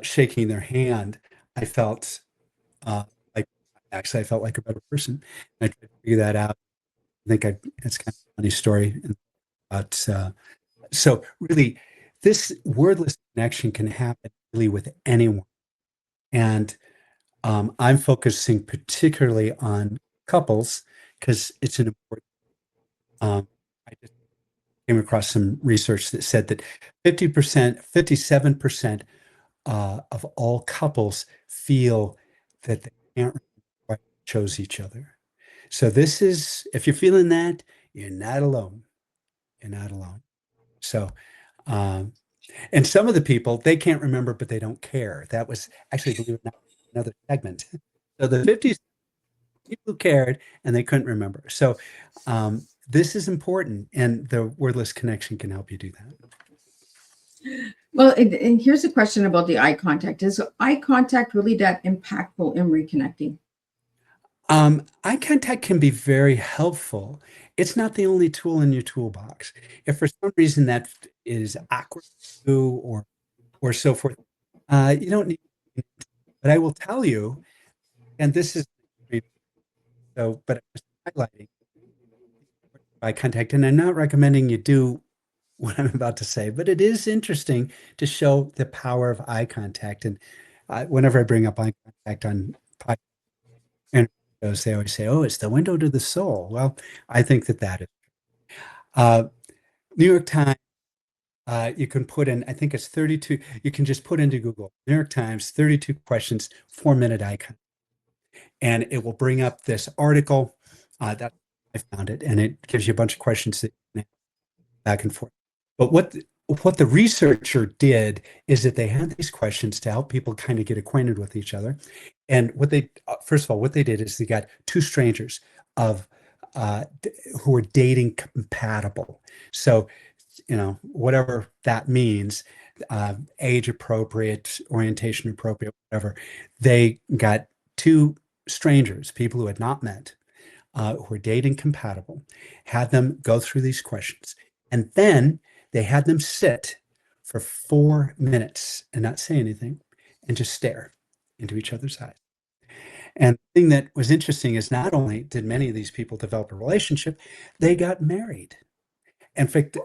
shaking their hand, I felt like I felt like a better person. And I tried to figure that out. I think it's kind of a funny story, but so really, this wordless connection can happen really with anyone. And I'm focusing particularly on couples because it's an important. I just came across some research that said that 50%, 57% of all couples feel that they can't remember why they chose each other. So this is, if you're feeling that, you're not alone. You're not alone. So, and some of the people, they can't remember, but they don't care. That was actually, believe it or not, another segment. So the 50s people who cared and they couldn't remember. So this is important, and the wordless connection can help you do that. Well, and here's a question about the eye contact. Is eye contact really that impactful in reconnecting? Eye contact can be very helpful. It's not the only tool in your toolbox. If for some reason that is awkward to do or so forth, you don't need. But I will tell you, and this is so, but I'm just highlighting eye contact, and I'm not recommending you do what I'm about to say, but it is interesting to show the power of eye contact. And whenever I bring up eye contact on podcast, shows, they always say, "Oh, it's the window to the soul." Well, I think that that is. Uh, New York Times, you can put in, I think it's 32, you can just put into Google, New York Times, 32 questions, 4-minute icon. And it will bring up this article that I found it, and it gives you a bunch of questions that back and forth. But what the researcher did is that they had these questions to help people kind of get acquainted with each other. And what they, first of all, what they did is they got two strangers of who were dating compatible. So, whatever that means, age appropriate, orientation appropriate, whatever. They got two strangers, people who had not met, who were dating compatible, had them go through these questions. And then they had them sit for 4 minutes and not say anything and just stare into each other's eyes. And the thing that was interesting is not only did many of these people develop a relationship, they got married. In fact,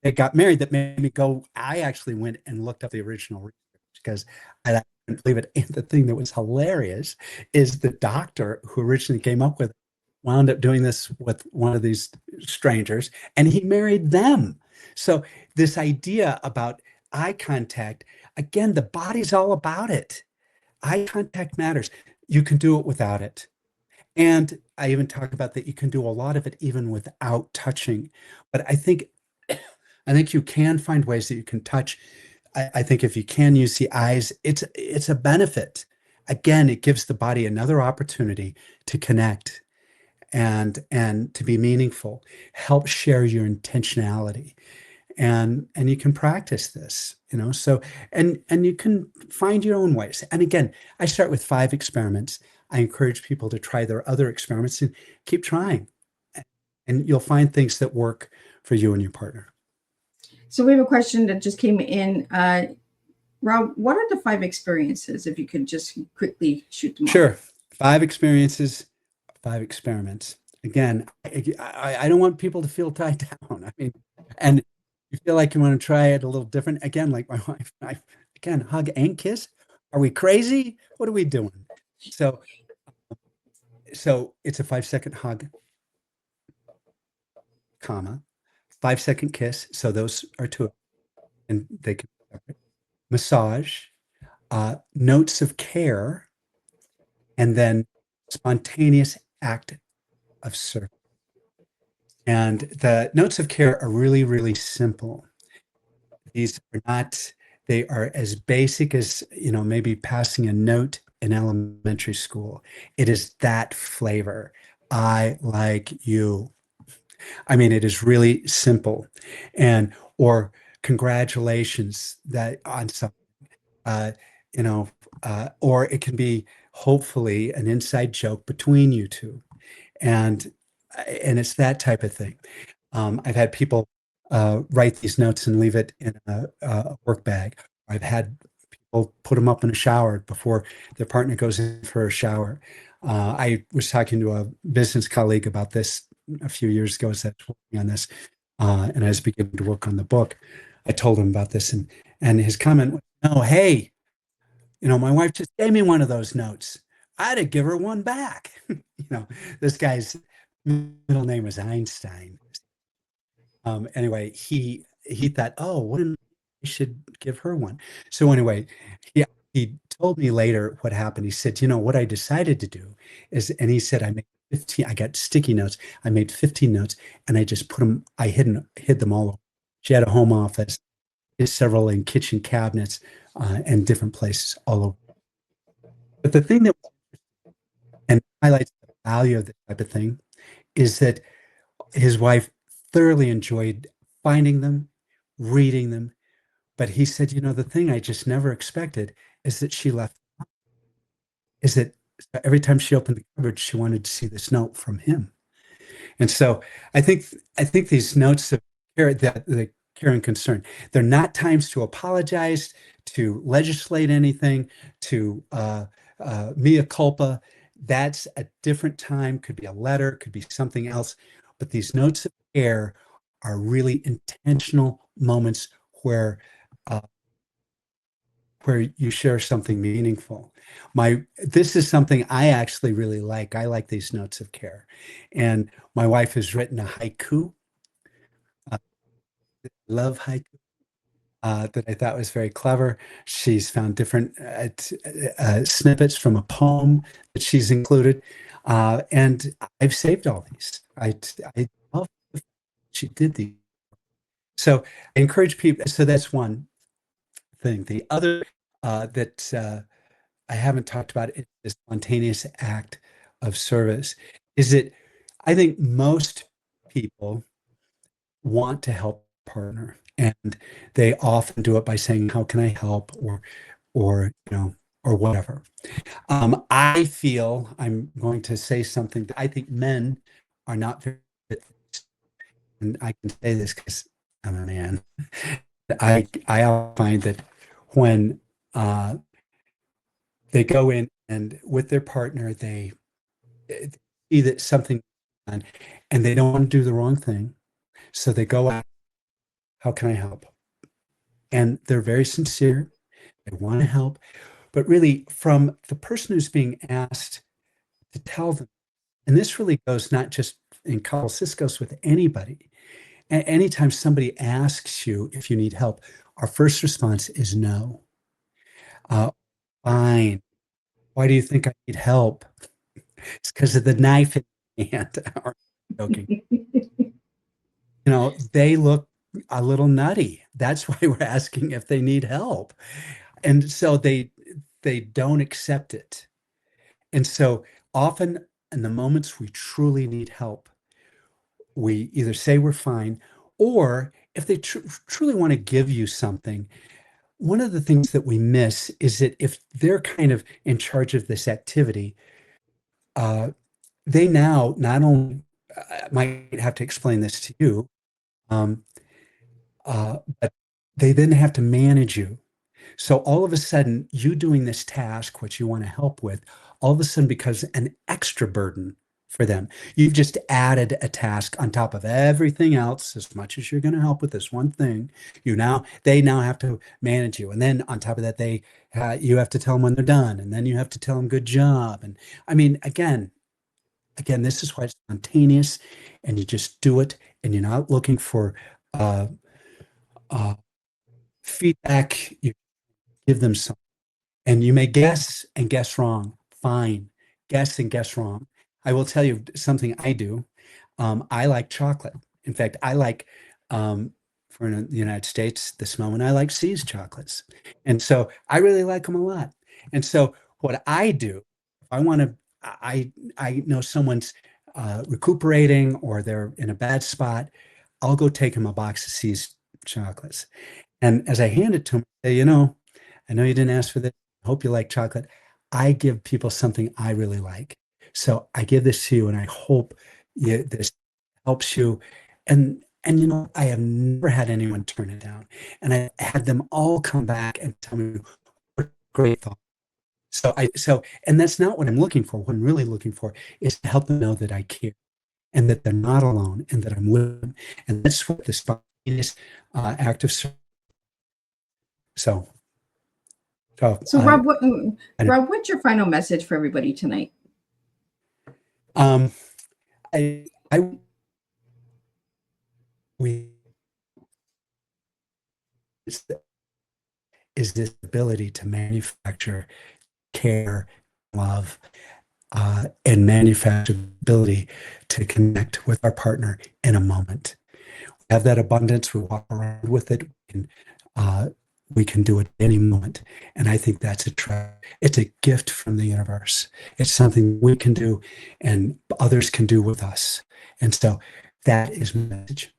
they got married. That made me go, I actually went and looked up the original research because I couldn't believe it. And the thing that was hilarious is the doctor who originally came up with it wound up doing this with one of these strangers, and he married them. So this idea about eye contact, again, the body's all about it. Eye contact matters. You can do it without it. And I even talk about that you can do a lot of it even without touching. But I think you can find ways that you can touch. I think if you can use the eyes, it's a benefit. Again, it gives the body another opportunity to connect and to be meaningful. Help share your intentionality. And you can practice this, so and you can find your own ways. And again, I start with 5 experiments. I encourage people to try their other experiments and keep trying. And you'll find things that work for you and your partner. So we have a question that just came in. Rob, what are the 5 experiences, if you could just quickly shoot them off? Sure. 5 experiences, 5 experiments. Again, I don't want people to feel tied down. I mean, and you feel like you want to try it a little different. Again, like my wife and I, again, hug and kiss. Are we crazy? What are we doing? So it's a 5-second hug, comma, 5-second kiss. So those are 2, and they can be separate. Massage, notes of care, and then spontaneous act of service. And the notes of care are really, really simple. These are not, they are as basic as, maybe passing a note in elementary school. It is that flavor. I like you. I mean, it is really simple. Or congratulations that on something, or it can be hopefully an inside joke between you two. And it's that type of thing. I've had people write these notes and leave it in a work bag. I've had people put them up in a shower before their partner goes in for a shower. I was talking to a business colleague about this a few years ago as I was working on this, and I was beginning to work on the book. I told him about this, and his comment was, "No, hey, my wife just gave me one of those notes. I'd have give her one back." This guy's middle name was Einstein. Anyway, he thought, "Oh, wouldn't I should give her one?" So anyway, he told me later what happened. He said, what I decided to do is, and he said, I got sticky notes. I made 15 notes, and I just put them, I hid them all over. She had a home office, several in kitchen cabinets, and different places all over. But the thing that and highlights the value of this type of thing is that his wife thoroughly enjoyed finding them, reading them. But he said, the thing I just never expected is that she left, is that every time she opened the cupboard, she wanted to see this note from him. And so I think these notes of care, the care and concern, they're not times to apologize, to legislate anything, to mea culpa. That's a different time, could be a letter, could be something else. But these notes of care are really intentional moments where where you share something meaningful. This is something I actually really like. I like these notes of care. And my wife has written a haiku. I love haiku. That I thought was very clever. She's found different snippets from a poem that she's included. And I've saved all these. I love the fact she did these. So I encourage people. So that's one thing. The other that I haven't talked about is the spontaneous act of service. Is that I think most people want to help a partner, and they often do it by saying, "How can I help?" or or whatever. I feel I'm going to say something that I think men are not very good at, and I can say this because I'm a man. I find that when they go in and with their partner, they see that something done, and they don't want to do the wrong thing, so they go out. How can I help? And they're very sincere. They want to help, but really, from the person who's being asked to tell them, and this really goes not just in couples, this goes with anybody. Anytime somebody asks you if you need help, our first response is no. Fine. Why do you think I need help? It's because of the knife in my hand. I'm joking. They look a little nutty. That's why we're asking if they need help. And so they don't accept it. And so often in the moments we truly need help, we either say we're fine, or if they truly want to give you something, one of the things that we miss is that if they're kind of in charge of this activity, they now not only might have to explain this to you, but they then have to manage you. So all of a sudden, you doing this task, which you want to help with, all of a sudden becomes an extra burden for them. You've just added a task on top of everything else. As much as you're going to help with this one thing, they now have to manage you, and then on top of that, you have to tell them when they're done, and then you have to tell them good job. And I mean, again, this is why it's spontaneous, and you just do it, and you're not looking for feedback. You give them some. And you may guess and guess wrong. Fine. Guess and guess wrong. I will tell you something I do. I like chocolate. In fact, I like, for the United States, this moment, I like C's chocolates. And so I really like them a lot. And so what I do, I know someone's recuperating or they're in a bad spot, I'll go take them a box of C's chocolates. And as I hand it to them, I say, I know you didn't ask for this. I hope you like chocolate. I give people something I really like. So I give this to you, and I hope this helps you. And I have never had anyone turn it down. And I had them all come back and tell me what a great thought. And that's not what I'm looking for. What I'm really looking for is to help them know that I care and that they're not alone and that I'm with them. And that's what the spontaneous act of service. So Rob, what's your final message for everybody tonight? Is this ability to manufacture care, love, and manufacture the ability to connect with our partner in a moment. We have that abundance. We walk around with it. We can do it any moment. And I think that's it's a gift from the universe. It's something we can do and others can do with us. And so that is my message.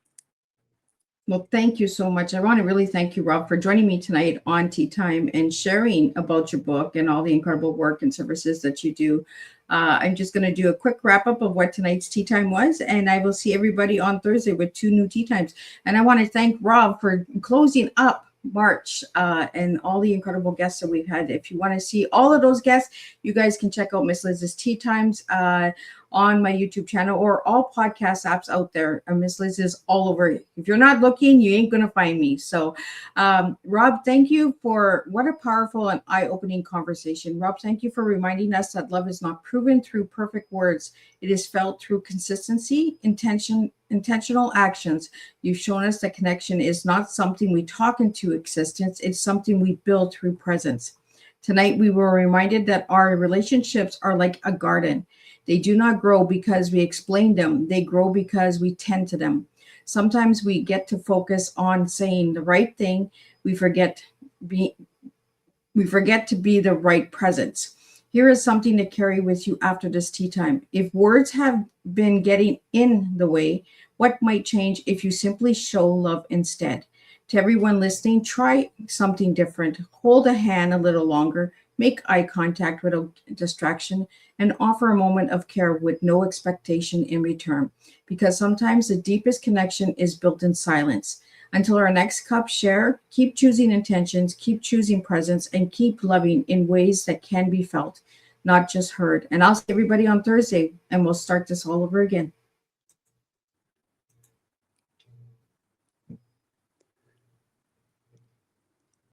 Well, thank you so much. I want to really thank you, Rob, for joining me tonight on Teatime and sharing about your book and all the incredible work and services that you do. I'm just going to do a quick wrap up of what tonight's Teatime was, and I will see everybody on Thursday with 2 new Teatimes. And I want to thank Rob for closing up March and all the incredible guests that we've had. If you want to see all of those guests, you guys can check out Miss Liz's Teatimes on my YouTube channel or all podcast apps out there. Miss Liz is all over. If you're not looking, you ain't going to find me. So, Rob, thank you for what a powerful and eye-opening conversation. Rob, thank you for reminding us that love is not proven through perfect words. It is felt through consistency, intentional actions. You've shown us that connection is not something we talk into existence. It's something we build through presence. Tonight, we were reminded that our relationships are like a garden. They do not grow because we explain them. They grow because we tend to them. Sometimes we get to focus on saying the right thing. We forget to be the right presence. Here is something to carry with you after this tea time. If words have been getting in the way, what might change if you simply show love instead? To everyone listening, try something different. Hold a hand a little longer, make eye contact without distraction, and offer a moment of care with no expectation in return. Because sometimes the deepest connection is built in silence. Until our next cup share, keep choosing intentions, keep choosing presence, and keep loving in ways that can be felt, not just heard. And I'll see everybody on Thursday, and we'll start this all over again.